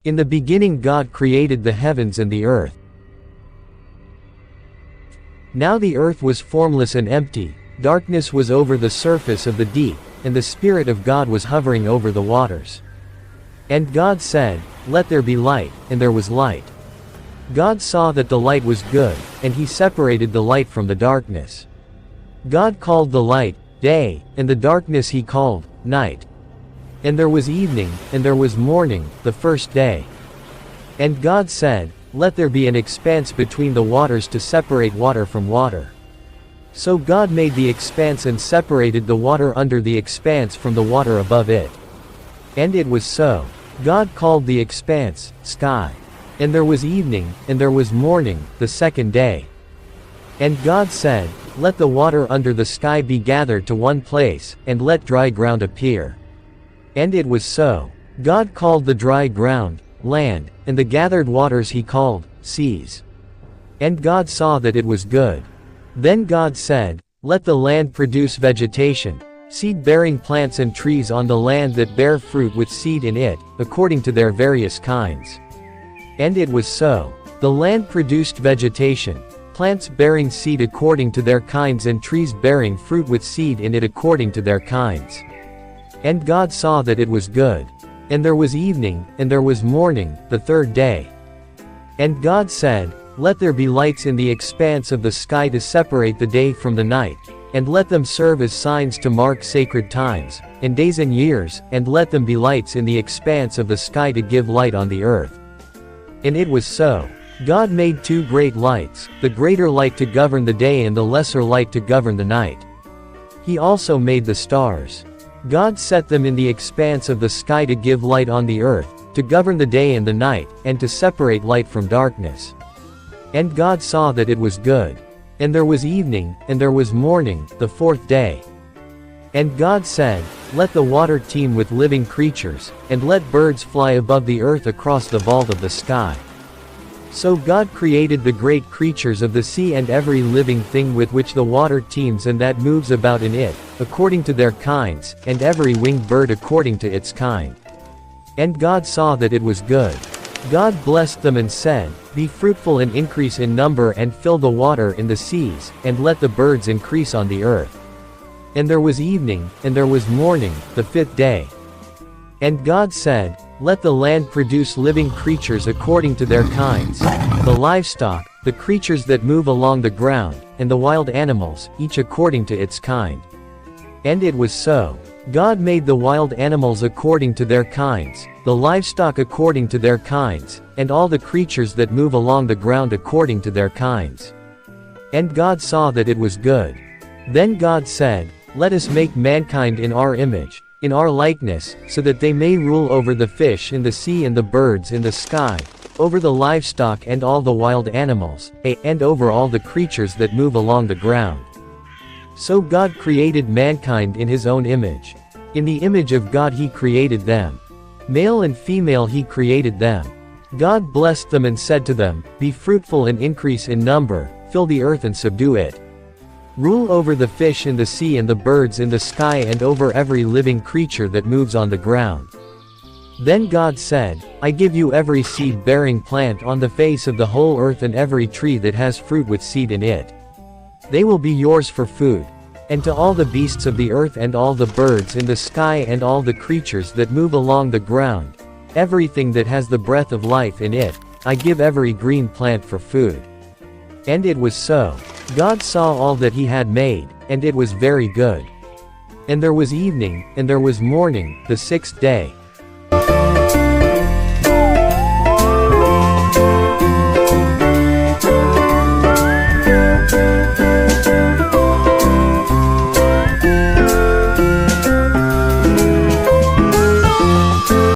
In the beginning God created the heavens and the earth. Now the earth was formless and empty, darkness was over the surface of the deep, and the Spirit of God was hovering over the waters. And God said, "Let there be light," and there was light. God saw that the light was good, and he separated the light from the darkness. God called the light, day, and the darkness he called, night. And there was evening, and there was morning, the first day. And God said, "Let there be an expanse between the waters to separate water from water." So God made the expanse and separated the water under the expanse from the water above it. And it was so. God called the expanse, sky. And there was evening, and there was morning, the second day. And God said, "Let the water under the sky be gathered to one place, and let dry ground appear." And it was so. God called the dry ground, land, and the gathered waters he called, seas. And God saw that it was good. Then God said, "Let the land produce vegetation, seed-bearing plants and trees on the land that bear fruit with seed in it, according to their various kinds." And it was so. The land produced vegetation, plants bearing seed according to their kinds and trees bearing fruit with seed in it according to their kinds. And God saw that it was good. And there was evening, and there was morning, the third day. And God said, "Let there be lights in the expanse of the sky to separate the day from the night, and let them serve as signs to mark sacred times, and days and years, and let them be lights in the expanse of the sky to give light on the earth." And it was so. God made two great lights, the greater light to govern the day and the lesser light to govern the night. He also made the stars. God set them in the expanse of the sky to give light on the earth, to govern the day and the night, and to separate light from darkness. And God saw that it was good. And there was evening, and there was morning, the fourth day. And God said, "Let the water teem with living creatures, and let birds fly above the earth across the vault of the sky." So God created the great creatures of the sea and every living thing with which the water teems and that moves about in it, according to their kinds, and every winged bird according to its kind. And God saw that it was good. God blessed them and said, "Be fruitful and increase in number and fill the water in the seas, and let the birds increase on the earth." And there was evening, and there was morning, the fifth day. And God said, "Let the land produce living creatures according to their kinds, the livestock, the creatures that move along the ground, and the wild animals, each according to its kind." And it was so. God made the wild animals according to their kinds, the livestock according to their kinds, and all the creatures that move along the ground according to their kinds. And God saw that it was good. Then God said, "Let us make mankind in our image, in our likeness, so that they may rule over the fish in the sea and the birds in the sky, over the livestock and all the wild animals, and over all the creatures that move along the ground." So God created mankind in his own image. In the image of God he created them. Male and female he created them. God blessed them and said to them, "Be fruitful and increase in number, fill the earth and subdue it. Rule over the fish in the sea and the birds in the sky and over every living creature that moves on the ground." Then God said, "I give you every seed-bearing plant on the face of the whole earth and every tree that has fruit with seed in it. They will be yours for food. And to all the beasts of the earth and all the birds in the sky and all the creatures that move along the ground, everything that has the breath of life in it, I give every green plant for food." And it was so. God saw all that he had made, and it was very good. And there was evening, and there was morning, the sixth day.